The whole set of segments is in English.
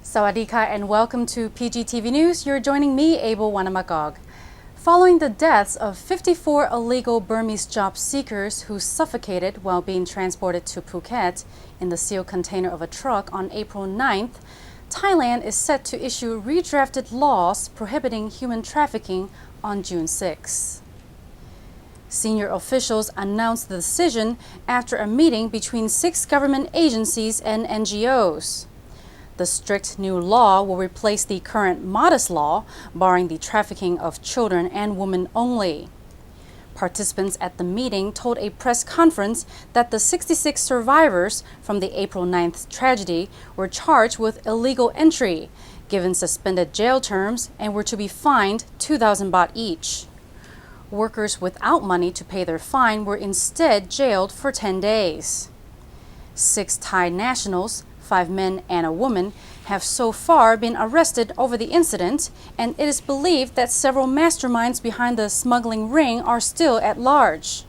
Sawadika and welcome to PGTV News. You're joining me, Abel Wanamakog. Following the deaths of 54 illegal Burmese job seekers who suffocated while being transported to Phuket in the sealed container of a truck on April 9th, Thailand is set to issue redrafted laws prohibiting human trafficking on June 6. Senior officials announced the decision after a meeting between 6 government agencies and NGOs. The strict new law will replace the current modest law, barring the trafficking of children and women only. Participants at the meeting told a press conference that the 66 survivors from the April 9th tragedy were charged with illegal entry, given suspended jail terms, and were to be fined 2,000 baht each. Workers without money to pay their fine were instead jailed for 10 days. 6 Thai nationals, 5 men and a woman, have so far been arrested over the incident, and it is believed that several masterminds behind the smuggling ring are still at large.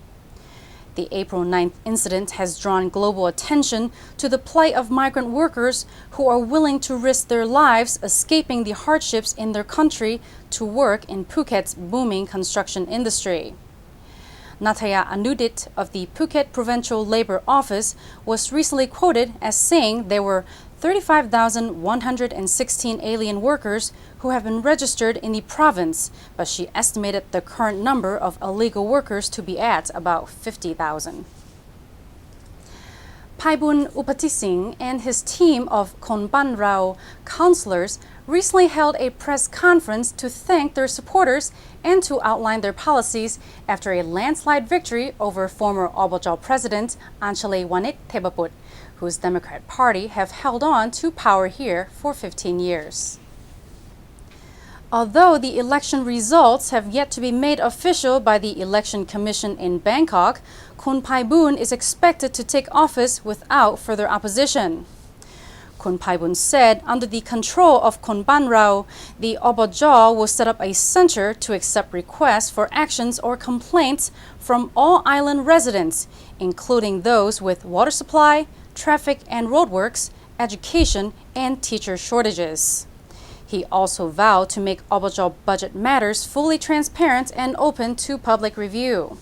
The April 9th incident has drawn global attention to the plight of migrant workers who are willing to risk their lives escaping the hardships in their country to work in Phuket's booming construction industry. Nataya Anudit of the Phuket Provincial Labour Office was recently quoted as saying there were 35,116 alien workers who have been registered in the province, but she estimated the current number of illegal workers to be at about 50,000. Paibun Upatising and his team of Konban Rao councillors recently held a press conference to thank their supporters and to outline their policies after a landslide victory over former Obojal President Anchale Wanit Thebaput, whose Democrat Party have held on to power here for 15 years. Although the election results have yet to be made official by the Election Commission in Bangkok, Kun Paibun is expected to take office without further opposition. Kun Paibun said under the control of Konban Rao, the Obojal will set up a center to accept requests for actions or complaints from all island residents, including those with water supply, traffic and roadworks, education, and teacher shortages. He also vowed to make Obojal budget matters fully transparent and open to public review.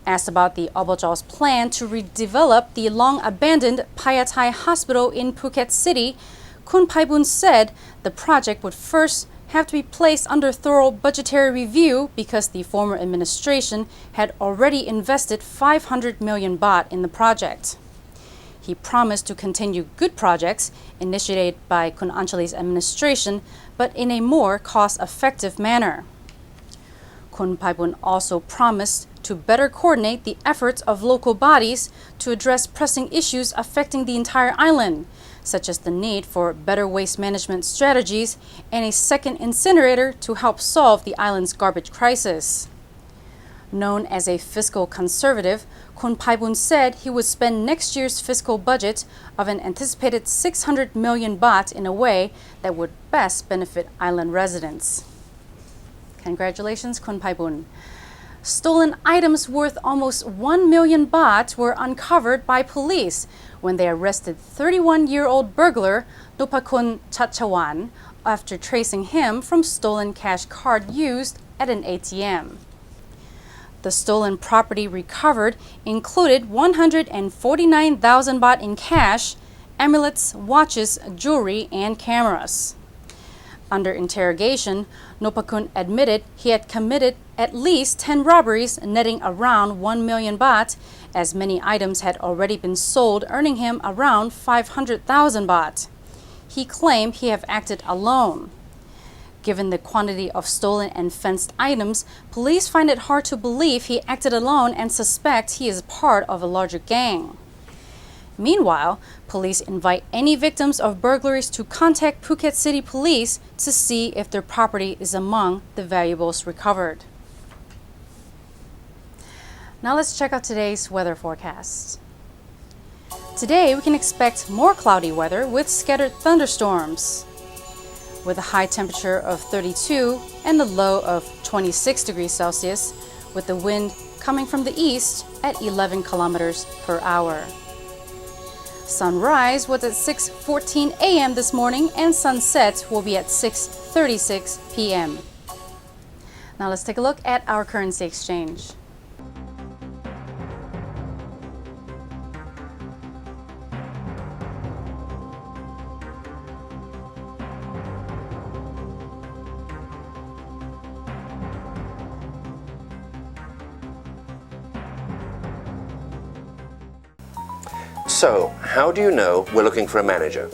Asked about the Obojal's plan to redevelop the long-abandoned Payathai Hospital in Phuket City, Kun Paibun said the project would first have to be placed under thorough budgetary review because the former administration had already invested 500 million baht in the project. He promised to continue good projects initiated by Kun Anchale's administration, but in a more cost-effective manner. Kun Paibun also promised to better coordinate the efforts of local bodies to address pressing issues affecting the entire island, such as the need for better waste management strategies and a second incinerator to help solve the island's garbage crisis. Known as a fiscal conservative, Kun Paibun said he would spend next year's fiscal budget of an anticipated 600 million baht in a way that would best benefit island residents. Congratulations, Kun Paibun. Stolen items worth almost 1 million baht were uncovered by police when they arrested 31-year-old burglar Nopakun Chachawan after tracing him from stolen cash card used at an ATM. The stolen property recovered included 149,000 baht in cash, amulets, watches, jewelry, and cameras. Under interrogation, Nopakun admitted he had committed at least 10 robberies netting around 1 million baht, as many items had already been sold, earning him around 500,000 baht. He claimed he had acted alone. Given the quantity of stolen and fenced items, police find it hard to believe he acted alone and suspect he is part of a larger gang. Meanwhile, police invite any victims of burglaries to contact Phuket City Police to see if their property is among the valuables recovered. Now let's check out today's weather forecast. Today we can expect more cloudy weather with scattered thunderstorms, with a high temperature of 32 and a low of 26 degrees Celsius, with the wind coming from the east at 11 kilometers per hour. Sunrise was at 6:14 a.m. this morning and sunset will be at 6:36 p.m. Now let's take a look at our currency exchange. So, how do you know we're looking for a manager?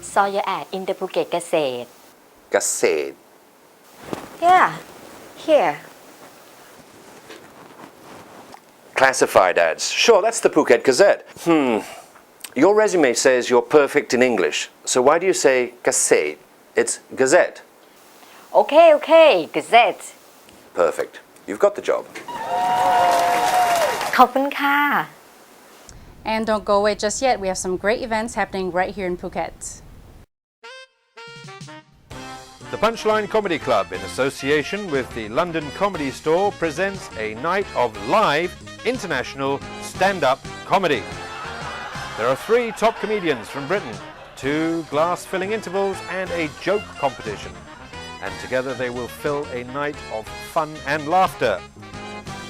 Saw your ad in the Phuket Gazette. Gazette. Yeah, here. Classified ads. Sure, that's the Phuket Gazette. Your resume says you're perfect in English. So why do you say Gazette? It's Gazette. Okay, Gazette. Perfect. You've got the job. ขอบคุณค่ะ And don't go away just yet. We have some great events happening right here in Phuket. The Punchline Comedy Club, in association with the London Comedy Store, presents a night of live international stand-up comedy. There are 3 top comedians from Britain, 2 glass-filling intervals and a joke competition. And together they will fill a night of fun and laughter.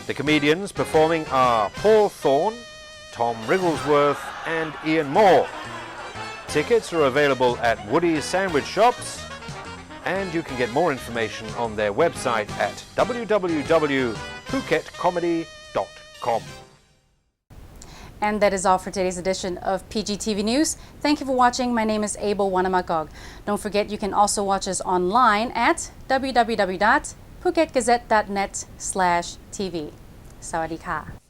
The comedians performing are Paul Thorne, Tom Wrigglesworth and Ian Moore. Tickets are available at Woody's Sandwich Shops, and you can get more information on their website at www.phuketcomedy.com. And that is all for today's edition of PGTV News. Thank you for watching. My name is Abel Wanamakog. Don't forget you can also watch us online at www.phuketgazette.net/tv. สวัสดีค่ะ